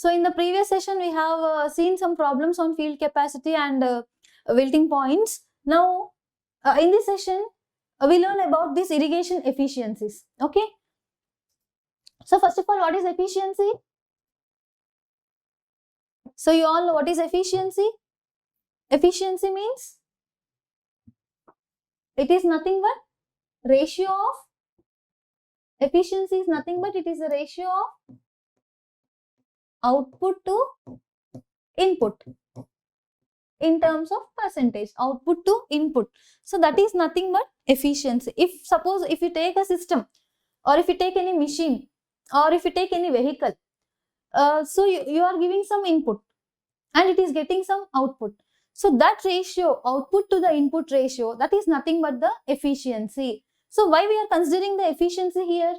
So in the previous session, we have seen some problems on field capacity and wilting points. Now, in this session, we learn about these irrigation efficiencies. Okay. So first of all, what is efficiency? So you all know what is efficiency? Efficiency means it is nothing but ratio of, efficiency is nothing but it is a ratio of output to input in terms of percentage, output to input. So that is nothing but efficiency. If suppose if you take a system, or if you take any machine, or if you take any vehicle, so you are giving some input and it is getting some output. So that ratio, output to the input ratio, that is nothing but the efficiency. So why we are considering the efficiency here?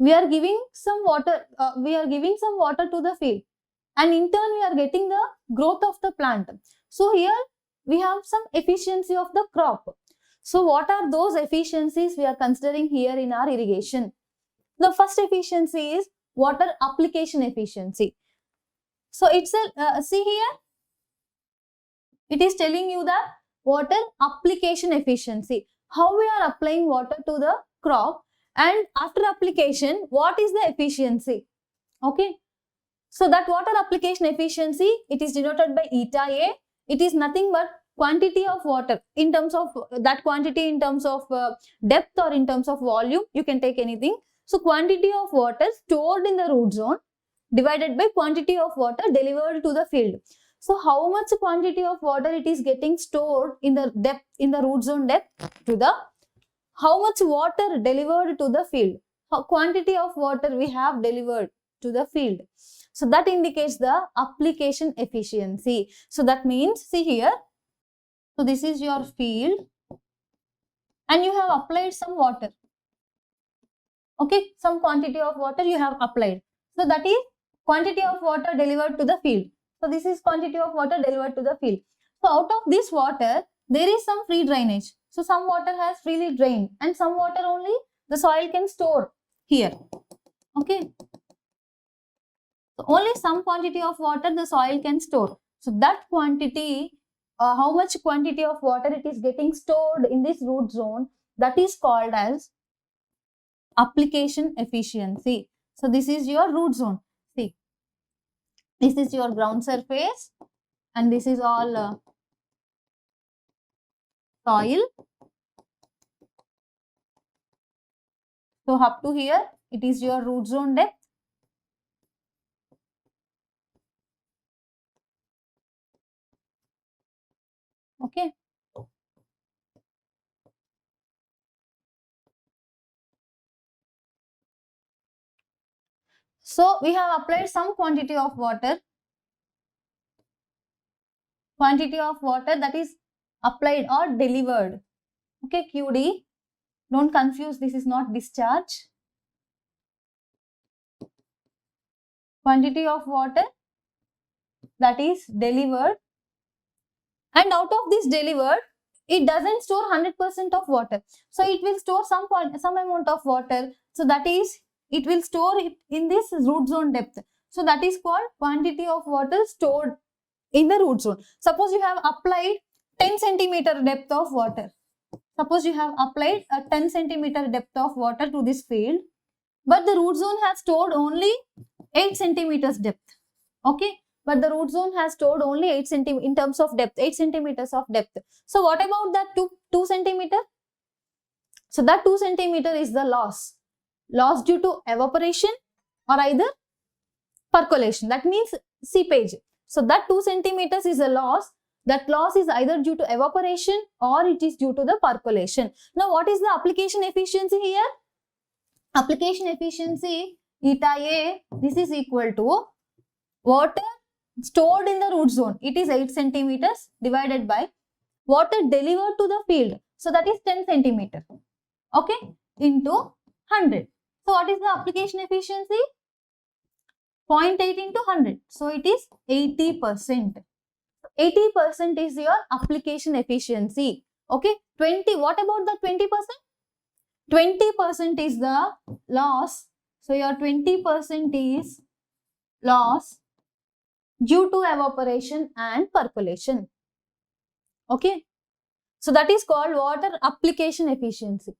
We are giving some water, to the field, and in turn we are getting the growth of the plant. So here we have some efficiency of the crop. So what are those efficiencies we are considering here in our irrigation? The first efficiency is water application efficiency. So it's a, see here, it is telling you the water application efficiency. How we are applying water to the crop, and after application, what is the efficiency? Okay. So that water application efficiency, it is denoted by eta A. It is nothing but quantity of water in terms of that quantity, in terms of depth or in terms of volume, you can take anything. So quantity of water stored in the root zone divided by quantity of water delivered to the field. So how much quantity of water it is getting stored in the depth, in the root zone depth, to the how much water delivered to the field, how quantity of water we have delivered to the field. So that indicates the application efficiency. So that means, see here, so this is your field and you have applied some water. Okay, some quantity of water you have applied. So that is quantity of water delivered to the field. So this is quantity of water delivered to the field. So out of this water, there is some free drainage. So some water has freely drained and some water only the soil can store here. Okay. So only some quantity of water the soil can store. So that quantity, how much quantity of water it is getting stored in this root zone, that is called as application efficiency. So this is your root zone. See, this is your ground surface and this is all soil. So up to here, it is your root zone depth. Okay. So we have applied some quantity of water. Quantity of water that is applied or delivered. Okay, QD. Don't confuse, this is not discharge. Quantity of water that is delivered, and out of this delivered, it doesn't store 100% of water. So it will store some amount of water. So that is, it will store it in this root zone depth. So that is called quantity of water stored in the root zone. Suppose you have applied 10 centimeter depth of water. Suppose you have applied a 10 centimeter depth of water to this field, but the root zone has stored only 8 centimeters depth. Okay, but the root zone has stored only 8 centimeters in terms of depth, 8 centimeters of depth. So what about that 2 centimeter? So that 2 centimeter is the loss due to evaporation or either percolation. That means seepage. So that 2 centimeters is a loss. That loss is either due to evaporation or it is due to the percolation. Now what is the application efficiency here? Application efficiency, eta A, this is equal to water stored in the root zone. It is 8 centimeters divided by water delivered to the field. So that is 10 centimeter. Okay, into 100. So what is the application efficiency? 0.8 into 100. So it is 80%. 80% is your application efficiency. Okay, 20. What about the 20%? 20% is the loss. So your 20% is loss due to evaporation and percolation. Okay. So that is called water application efficiency.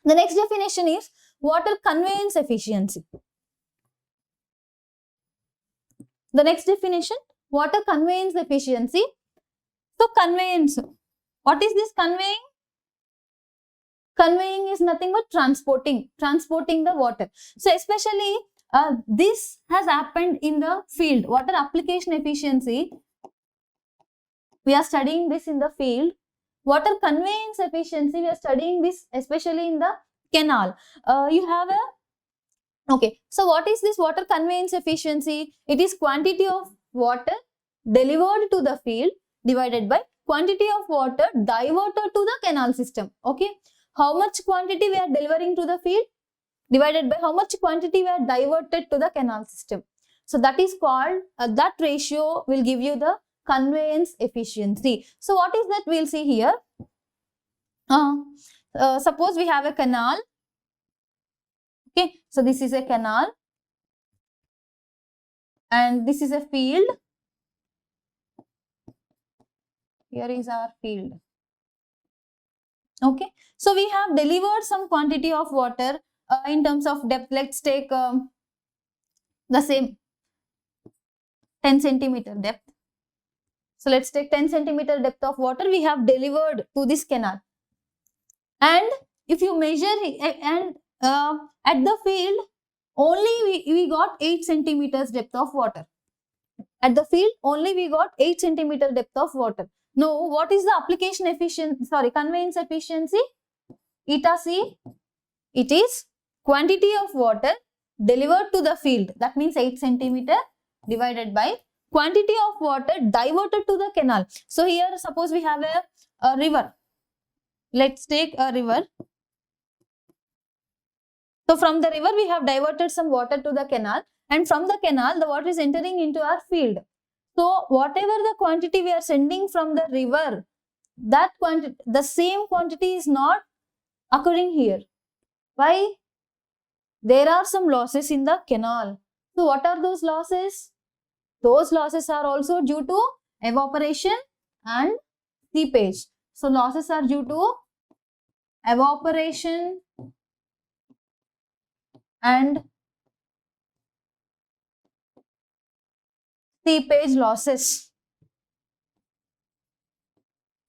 The next definition is water conveyance efficiency. The next definition, water conveyance efficiency. So conveyance, what is this conveying? Conveying is nothing but transporting the water. So especially this has happened in the field. Water application efficiency, we are studying this in the field. Water conveyance efficiency, we are studying this especially in the canal. You have a, okay, so what is this water conveyance efficiency? It is quantity of water delivered to the field divided by quantity of water diverted to the canal system. Okay, how much quantity we are delivering to the field divided by how much quantity we are diverted to the canal system. So that is called, that ratio will give you the conveyance efficiency. So what is that? We'll see here. Suppose we have a canal. Okay, so this is a canal and this is a field. Here is our field. Okay, so we have delivered some quantity of water in terms of depth. Let's take the same 10 centimeter depth. So let's take 10 centimeter depth of water we have delivered to this canal. And if you measure and at the field only we got 8 centimeters depth of water. At the field only we got 8 centimeter depth of water. Now what is the application efficiency, conveyance efficiency? Eta C, it is quantity of water delivered to the field, that means 8 centimeter divided by quantity of water diverted to the canal. So here suppose we have a river. Let's take a river. So from the river we have diverted some water to the canal, and from the canal the water is entering into our field. So whatever the quantity we are sending from the river, that quantity, the same quantity is not occurring here. Why? There are some losses in the canal. So what are those losses? Those losses are also due to evaporation and seepage. So losses are due to evaporation and seepage losses.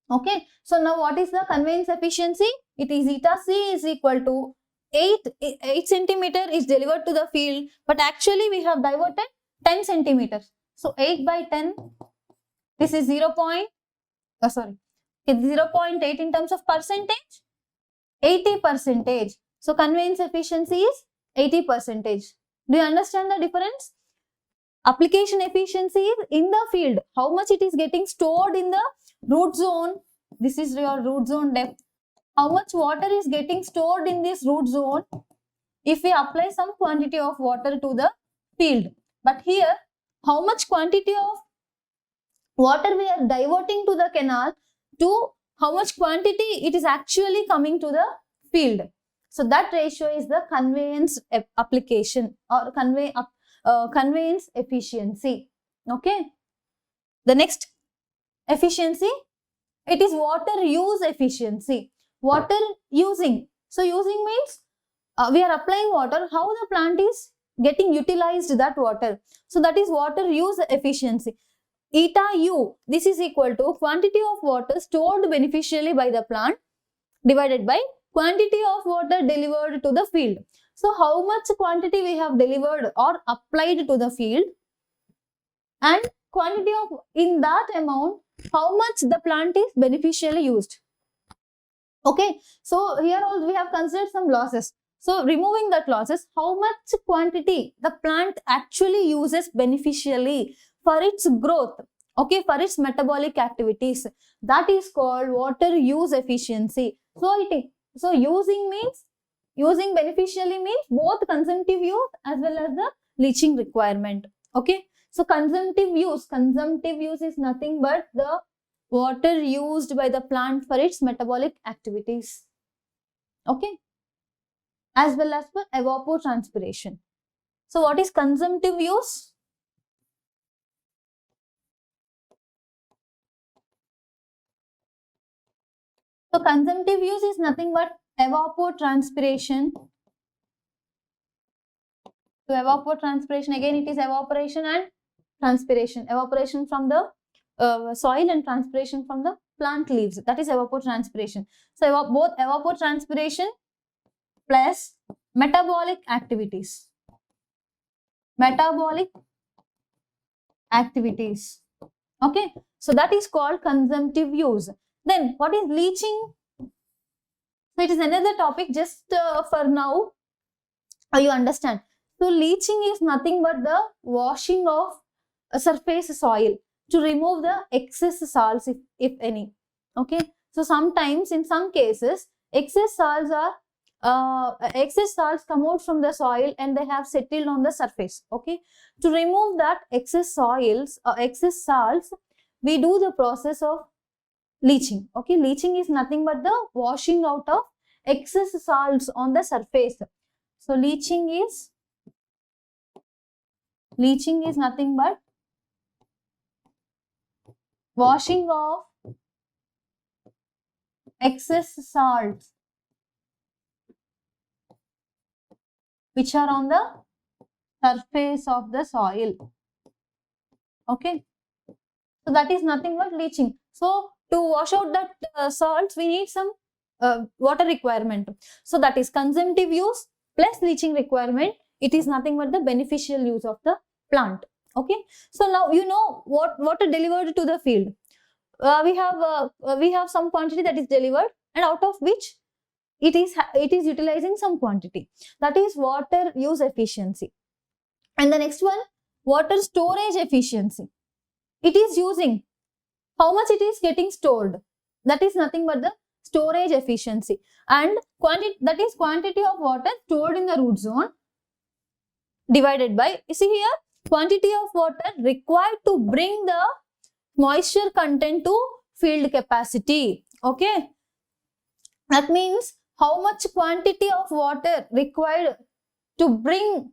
Okay, so now what is the conveyance efficiency? It is eta C is equal to 8 centimeter is delivered to the field, but actually we have diverted 10 centimeters. So 8 by 10, this is 0.8 in terms of percentage, 80%. So conveyance efficiency is 80%. Do you understand the difference? Application efficiency is in the field, how much it is getting stored in the root zone. This is your root zone depth. How much water is getting stored in this root zone if we apply some quantity of water to the field. But here, how much quantity of water we are diverting to the canal to how much quantity it is actually coming to the field. So that ratio is the conveyance application or conveyance efficiency. Okay. The next efficiency, it is water use efficiency. Water using. So using means we are applying water, how the plant is getting utilized that water. So that is water use efficiency. Eta U, this is equal to quantity of water stored beneficially by the plant divided by quantity of water delivered to the field. So how much quantity we have delivered or applied to the field, and quantity of, in that amount, how much the plant is beneficially used. Okay, so here also we have considered some losses. So removing that losses, how much quantity the plant actually uses beneficially for its growth, okay, for its metabolic activities, that is called water use efficiency. So using means, using beneficially means both consumptive use as well as the leaching requirement. Okay, so consumptive use is nothing but the water used by the plant for its metabolic activities. Okay, as well as for evapotranspiration. So what is consumptive use? So consumptive use is nothing but evapotranspiration. To evapotranspiration, again it is evaporation and transpiration. Evaporation from the soil and transpiration from the plant leaves. That is evapotranspiration. So both evapotranspiration plus metabolic activities. Metabolic activities. Okay. So that is called consumptive use. Then what is leaching? So it is another topic, just for now you understand. So leaching is nothing but the washing of a surface soil to remove the excess salts, if any. Okay. So sometimes in some cases excess salts come out from the soil and they have settled on the surface. Okay. To remove that excess salts, we do the process of leaching. Okay. Leaching is nothing but the washing out of excess salts on the surface. So leaching is nothing but washing off excess salts which are on the surface of the soil. Okay. So that is nothing but leaching. So to wash out that salts, we need some water requirement. So that is consumptive use plus leaching requirement. It is nothing but the beneficial use of the plant. Okay. So now you know what water delivered to the field. We have some quantity that is delivered, and out of which it is utilizing some quantity. That is water use efficiency. And the next one, water storage efficiency. It is using how much it is getting stored. That is nothing but the storage efficiency. And that is quantity of water stored in the root zone divided by, you see here, quantity of water required to bring the moisture content to field capacity. Okay. That means how much quantity of water required to bring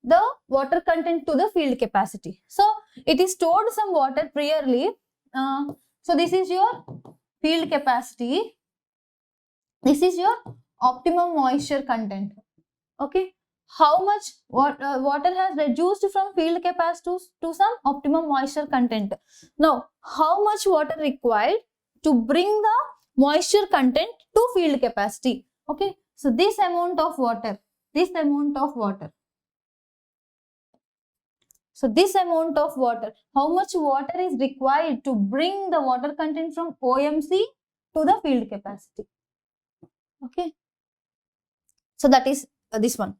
the water content to the field capacity. So it is stored some water priorly. So this is your field capacity. This is your optimum moisture content. Okay. How much water has reduced from field capacity to some optimum moisture content. Now, how much water required to bring the moisture content to field capacity. Okay. So this amount of water. So this amount of water, how much water is required to bring the water content from OMC to the field capacity. Okay. So that is this one.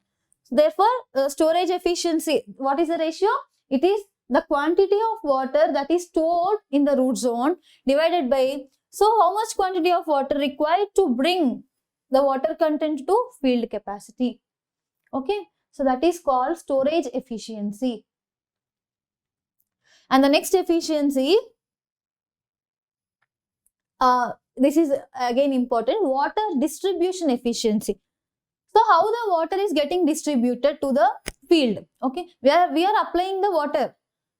Therefore, storage efficiency, what is the ratio? It is the quantity of water that is stored in the root zone divided by, so how much quantity of water required to bring the water content to field capacity. Okay. So that is called storage efficiency. And the next efficiency, this is again important, water distribution efficiency. So how the water is getting distributed to the field. Okay. We are applying the water,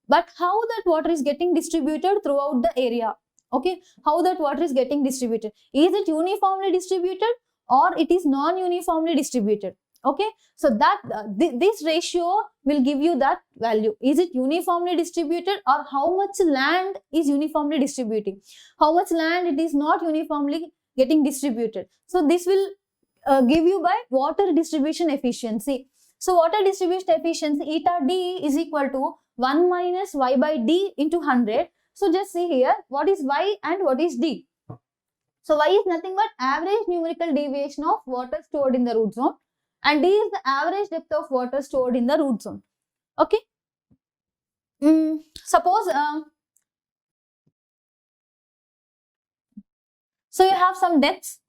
but how that water is getting distributed throughout the area. Okay. How that water is getting distributed. Is it uniformly distributed or it is non-uniformly distributed? Okay. So that this ratio will give you that value. Is it uniformly distributed, or how much land is uniformly distributing? How much land it is not uniformly getting distributed? So this will give you by water distribution efficiency. So water distribution efficiency, eta D is equal to 1 minus Y by D into 100. So just see here, what is Y and what is D? So Y is nothing but average numerical deviation of water stored in the root zone, and D is the average depth of water stored in the root zone. Okay. Suppose so you have some depths.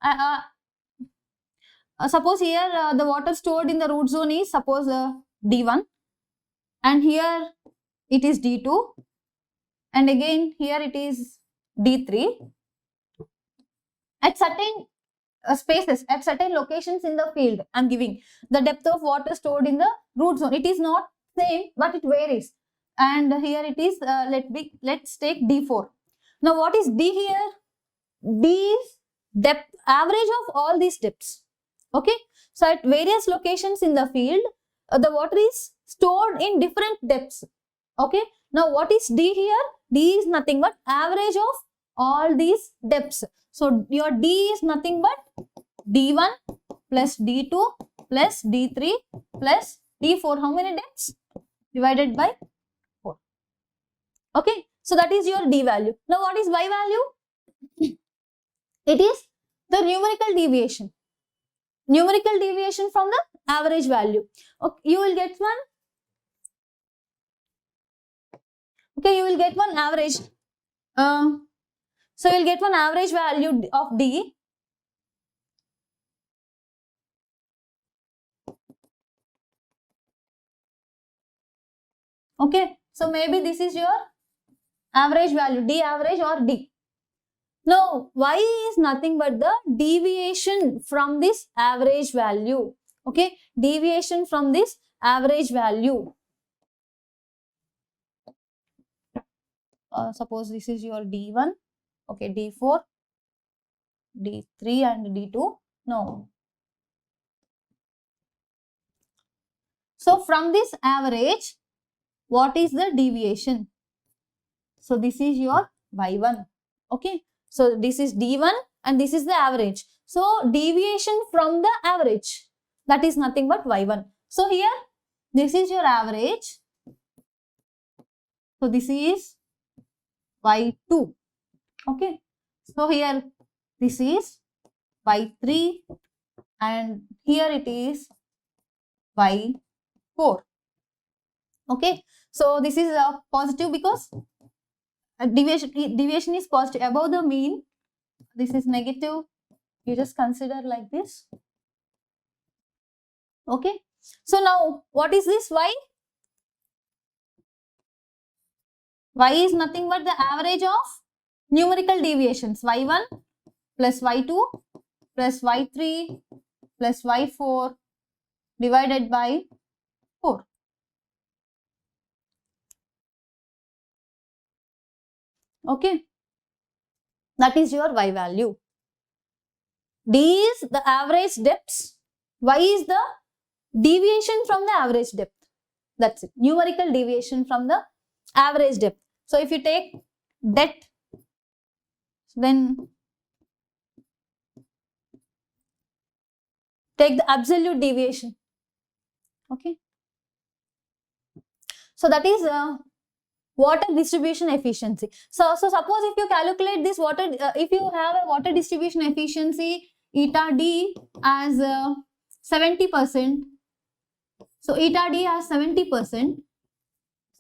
Suppose here the water stored in the root zone is suppose D1, and here it is D2, and again here it is D3. At certain spaces at certain locations in the field. I'm giving the depth of water stored in the root zone. It is not same, but it varies. And here it is, let's take D4. Now what is D here? D is depth, average of all these depths. Okay. So at various locations in the field, the water is stored in different depths. Okay. Now what is D here? D is nothing but average of all these depths. So your D is nothing but D1 plus D2 plus D3 plus D4. How many depths? Divided by 4. Okay. So that is your D value. Now what is Y value? It is the numerical deviation. Numerical deviation from the average value. Okay, you will get one. Okay, you will get one average. So you will get one average value of D. Okay, so maybe this is your average value, D average or D. Now, Y is nothing but the deviation from this average value. Okay, deviation from this average value. Suppose this is your D1, okay, D4, D3 and D2. No. So, from this average, what is the deviation? So, this is your Y1. Okay. So, this is D1 and this is the average. So, deviation from the average, that is nothing but Y1. So, here, this is your average. So, this is Y2. Okay. So, here, this is Y3 and here it is Y4. Okay. So, this is positive because deviation is positive above the mean. This is negative. You just consider like this. Okay. So now what is this Y? Y is nothing but the average of numerical deviations. Y1 plus Y2 plus Y3 plus Y4 divided by 4. Okay. That is your Y value. D is the average depths. Y is the deviation from the average depth. That's it. Numerical deviation from the average depth. So, if you take depth, then take the absolute deviation. Okay. So, that is water distribution efficiency. So suppose if you calculate this water, if you have a water distribution efficiency eta D as 70%. So eta D as 70%.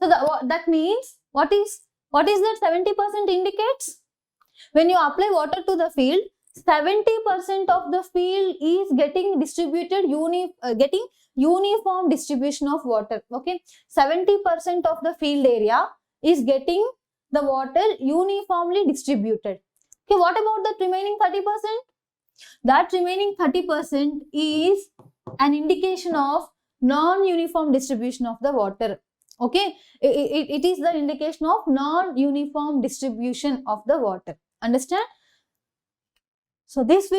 So that means what is that 70% indicates? When you apply water to the field, 70% of the field is getting distributed getting uniform distribution of water. Okay, 70% of the field area is getting the water uniformly distributed. Okay, what about the remaining 30%? That remaining 30% is an indication of non-uniform distribution of the water. Okay, it is the indication of non-uniform distribution of the water. Understand? So this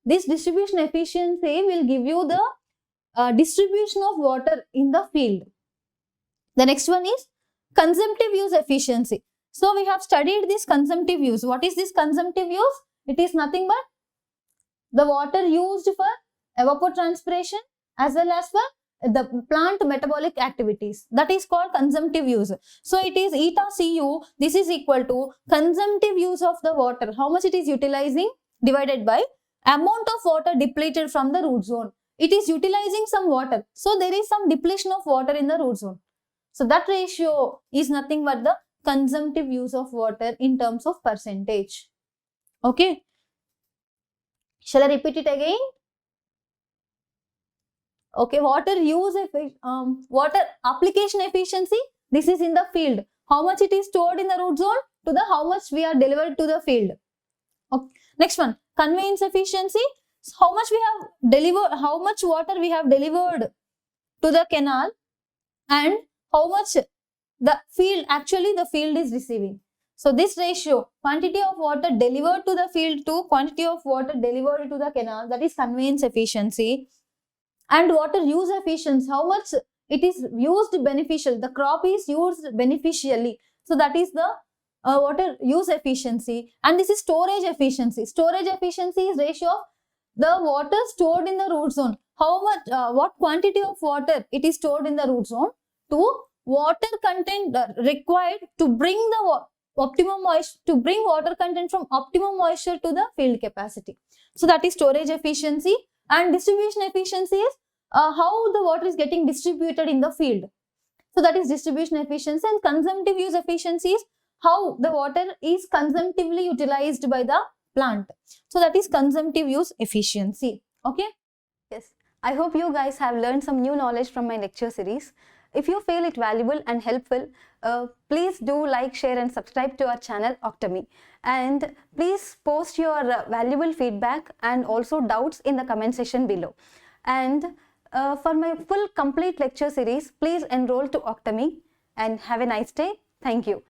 distribution efficiency will give you the distribution of water in the field. The next one is consumptive use efficiency. So we have studied this consumptive use. What is this consumptive use? It is nothing but the water used for evapotranspiration as well as for the plant metabolic activities. That is called consumptive use. So it is eta Cu. This is equal to consumptive use of the water. How much it is utilizing divided by amount of water depleted from the root zone. It is utilizing some water. So there is some depletion of water in the root zone. So that ratio is nothing but the consumptive use of water in terms of percentage. Okay. Shall I repeat it again? Okay, water use, water application efficiency. This is in the field. How much it is stored in the root zone to the how much we are delivered to the field. Okay. Next one, conveyance efficiency. So how much we have delivered, how much water we have delivered to the canal, and how much the field, actually the field is receiving. So this ratio, quantity of water delivered to the field to quantity of water delivered to the canal, that is conveyance efficiency. And water use efficiency, how much it is used beneficial, the crop is used beneficially. So that is the water use efficiency. And this is storage efficiency. Storage efficiency is ratio of the water stored in the root zone. How much, what quantity of water it is stored in the root zone to water content required to bring the optimum moisture, to bring water content from optimum moisture to the field capacity. So that is storage efficiency. And distribution efficiency is how the water is getting distributed in the field. So that is distribution efficiency. And consumptive use efficiency is how the water is consumptively utilized by the plant. So that is consumptive use efficiency. Okay. Yes. I hope you guys have learned some new knowledge from my lecture series. If you feel it valuable and helpful, please do like, share and subscribe to our channel Octomy. And please post your valuable feedback and also doubts in the comment section below. And for my full complete lecture series, please enroll to Octomy and have a nice day. Thank you.